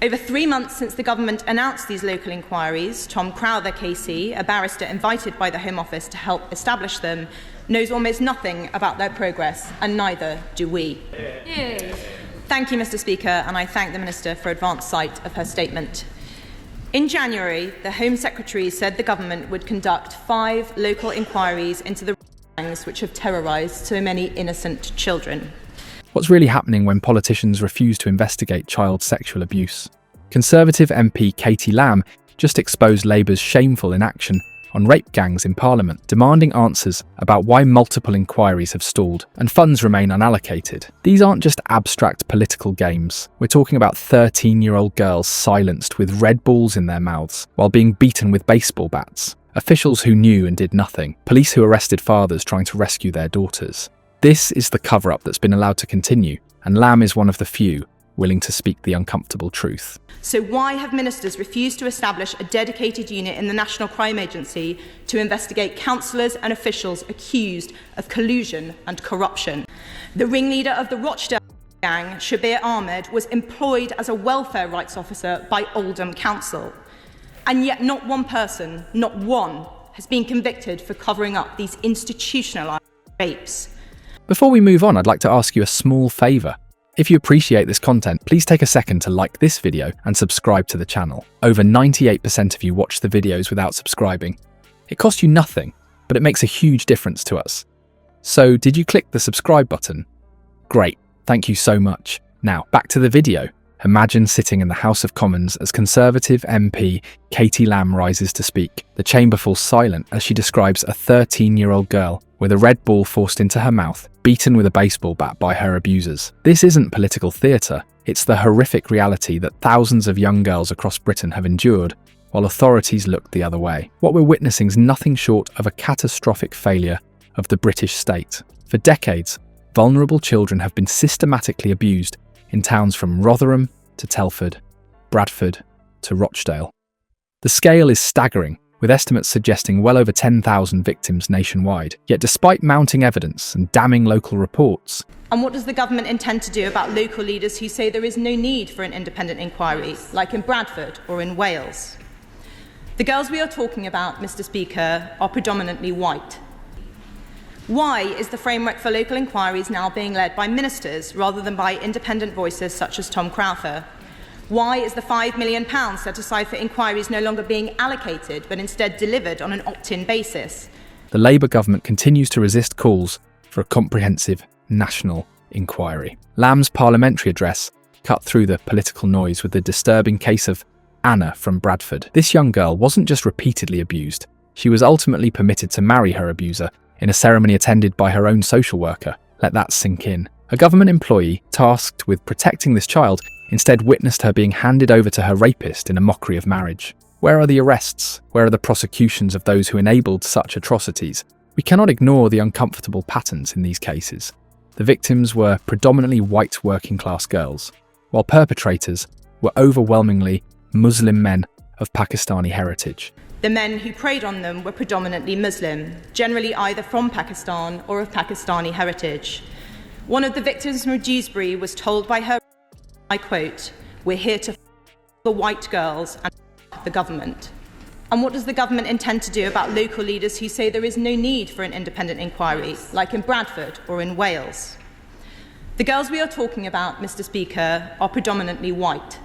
Over 3 months since the government announced these local inquiries, Tom Crowther KC, a barrister invited by the Home Office to help establish them, knows almost nothing about their progress, and neither do we. Yay. Thank you, Mr. Speaker, and I thank the Minister for advance sight of her statement. In January, the Home Secretary said the government would conduct 5 local inquiries into the gangs which have terrorised so many innocent children. What's really happening when politicians refuse to investigate child sexual abuse? Conservative MP Katie Lamb just exposed Labour's shameful inaction on rape gangs in Parliament, demanding answers about why multiple inquiries have stalled and funds remain unallocated. These aren't just abstract political games. We're talking about 13-year-old girls silenced with red balls in their mouths while being beaten with baseball bats. Officials who knew and did nothing. Police who arrested fathers trying to rescue their daughters. This is the cover-up that's been allowed to continue, and Lamb is one of the few willing to speak the uncomfortable truth. So why have ministers refused to establish a dedicated unit in the National Crime Agency to investigate councillors and officials accused of collusion and corruption? The ringleader of the Rochdale gang, Shabir Ahmed, was employed as a welfare rights officer by Oldham Council. And yet not one person, not one, has been convicted for covering up these institutionalised rapes. Before we move on, I'd like to ask you a small favour. If you appreciate this content, please take a second to like this video and subscribe to the channel. Over 98% of you watch the videos without subscribing. It costs you nothing, but it makes a huge difference to us. So, did you click the subscribe button? Great, thank you so much. Now, back to the video. Imagine sitting in the House of Commons as Conservative MP Katie Lamb rises to speak. The chamber falls silent as she describes a 13-year-old girl with a red ball forced into her mouth, beaten with a baseball bat by her abusers. This isn't political theatre, it's the horrific reality that thousands of young girls across Britain have endured while authorities looked the other way. What we're witnessing is nothing short of a catastrophic failure of the British state. For decades, vulnerable children have been systematically abused in towns from Rotherham to Telford, Bradford to Rochdale. The scale is staggering, with estimates suggesting well over 10,000 victims nationwide. Yet despite mounting evidence and damning local reports... And what does the government intend to do about local leaders who say there is no need for an independent inquiry, like in Bradford or in Wales? The girls we are talking about, Mr. Speaker, are predominantly white. Why is the framework for local inquiries now being led by ministers rather than by independent voices such as Tom Crowther? Why is the £5 million set aside for inquiries no longer being allocated, but instead delivered on an opt-in basis? The Labour government continues to resist calls for a comprehensive national inquiry. Lamb's parliamentary address cut through the political noise with the disturbing case of Anna from Bradford. This young girl wasn't just repeatedly abused, she was ultimately permitted to marry her abuser in a ceremony attended by her own social worker. Let that sink in. A government employee tasked with protecting this child instead witnessed her being handed over to her rapist in a mockery of marriage. Where are the arrests? Where are the prosecutions of those who enabled such atrocities? We cannot ignore the uncomfortable patterns in these cases. The victims were predominantly white working-class girls, while perpetrators were overwhelmingly Muslim men of Pakistani heritage. The men who preyed on them were predominantly Muslim, generally either from Pakistan or of Pakistani heritage. One of the victims from Dewsbury was told by her, I quote, "We're here to the white girls and the government." And what does the government intend to do about local leaders who say there is no need for an independent inquiry, like in Bradford or in Wales? The girls we are talking about, Mr. Speaker, are predominantly white.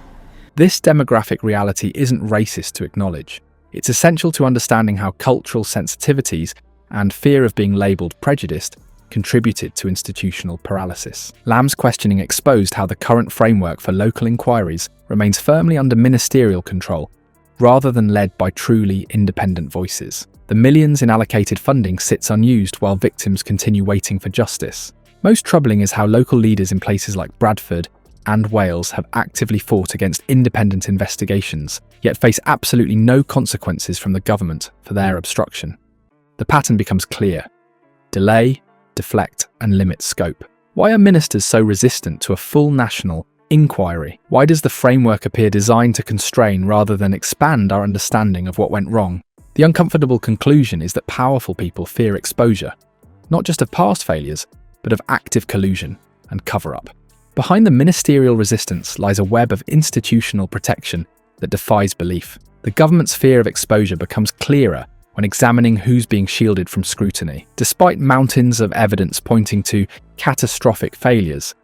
This demographic reality isn't racist to acknowledge. It's essential to understanding how cultural sensitivities and fear of being labelled prejudiced contributed to institutional paralysis. Lamb's questioning exposed how the current framework for local inquiries remains firmly under ministerial control, rather than led by truly independent voices. The millions in allocated funding sits unused while victims continue waiting for justice. Most troubling is how local leaders in places like Bradford and Wales have actively fought against independent investigations, yet face absolutely no consequences from the government for their obstruction. The pattern becomes clear: delay, deflect, and limit scope. Why are ministers so resistant to a full national inquiry? Why does the framework appear designed to constrain rather than expand our understanding of what went wrong? The uncomfortable conclusion is that powerful people fear exposure, not just of past failures, but of active collusion and cover-up. Behind the ministerial resistance lies a web of institutional protection that defies belief. The government's fear of exposure becomes clearer when examining who's being shielded from scrutiny. Despite mountains of evidence pointing to catastrophic failures,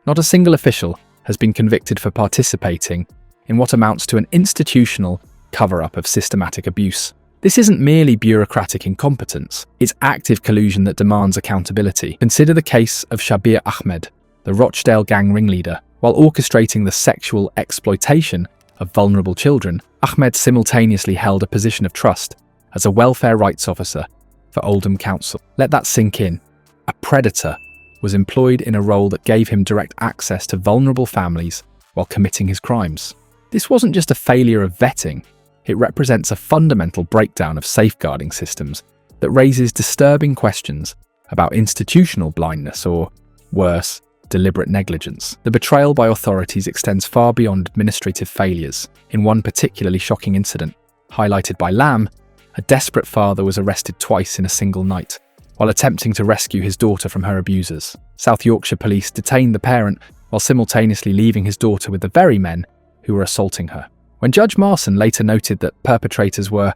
not a single official has been convicted for participating in what amounts to an institutional cover-up of systematic abuse. This isn't merely bureaucratic incompetence, it's active collusion that demands accountability. Consider the case of Shabir Ahmed, the Rochdale gang ringleader. While orchestrating the sexual exploitation of vulnerable children, Ahmed simultaneously held a position of trust as a welfare rights officer for Oldham Council. Let that sink in. A predator was employed in a role that gave him direct access to vulnerable families while committing his crimes. This wasn't just a failure of vetting, it represents a fundamental breakdown of safeguarding systems that raises disturbing questions about institutional blindness or, worse, deliberate negligence. The betrayal by authorities extends far beyond administrative failures. In one particularly shocking incident, highlighted by Lamb, a desperate father was arrested twice in a single night, while attempting to rescue his daughter from her abusers. South Yorkshire police detained the parent while simultaneously leaving his daughter with the very men who were assaulting her. When Judge Marson later noted that perpetrators were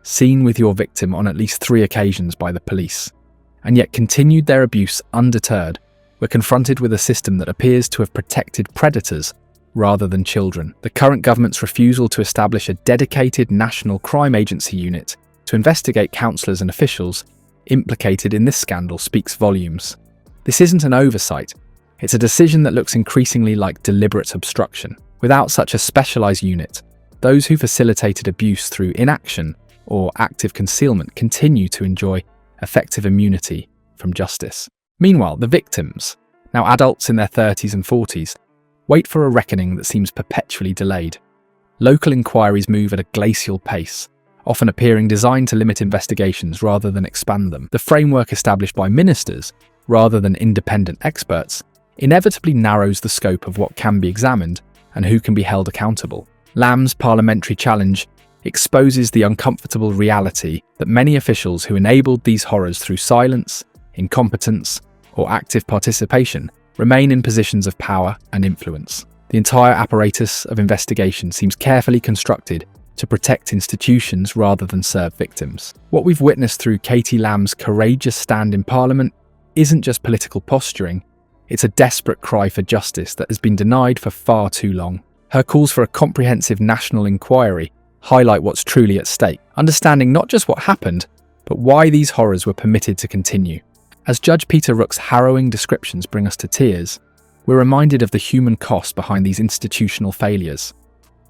seen with your victim on at least 3 occasions by the police, and yet continued their abuse undeterred, we're confronted with a system that appears to have protected predators rather than children. The current government's refusal to establish a dedicated National Crime Agency unit to investigate councillors and officials implicated in this scandal speaks volumes. This isn't an oversight, it's a decision that looks increasingly like deliberate obstruction. Without such a specialised unit, those who facilitated abuse through inaction or active concealment continue to enjoy effective immunity from justice. Meanwhile, the victims, now adults in their 30s and 40s, wait for a reckoning that seems perpetually delayed. Local inquiries move at a glacial pace, often appearing designed to limit investigations rather than expand them. The framework established by ministers, rather than independent experts, inevitably narrows the scope of what can be examined and who can be held accountable. Lamb's parliamentary challenge exposes the uncomfortable reality that many officials who enabled these horrors through silence, incompetence, or active participation remain in positions of power and influence. The entire apparatus of investigation seems carefully constructed to protect institutions rather than serve victims. What we've witnessed through Katie Lamb's courageous stand in Parliament isn't just political posturing, it's a desperate cry for justice that has been denied for far too long. Her calls for a comprehensive national inquiry highlight what's truly at stake, understanding not just what happened, but why these horrors were permitted to continue. As Judge Peter Rook's harrowing descriptions bring us to tears, we're reminded of the human cost behind these institutional failures.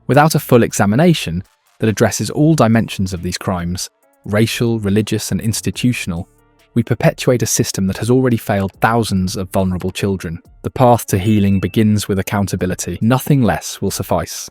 Without a full examination that addresses all dimensions of these crimes, racial, religious, and institutional, we perpetuate a system that has already failed thousands of vulnerable children. The path to healing begins with accountability. Nothing less will suffice.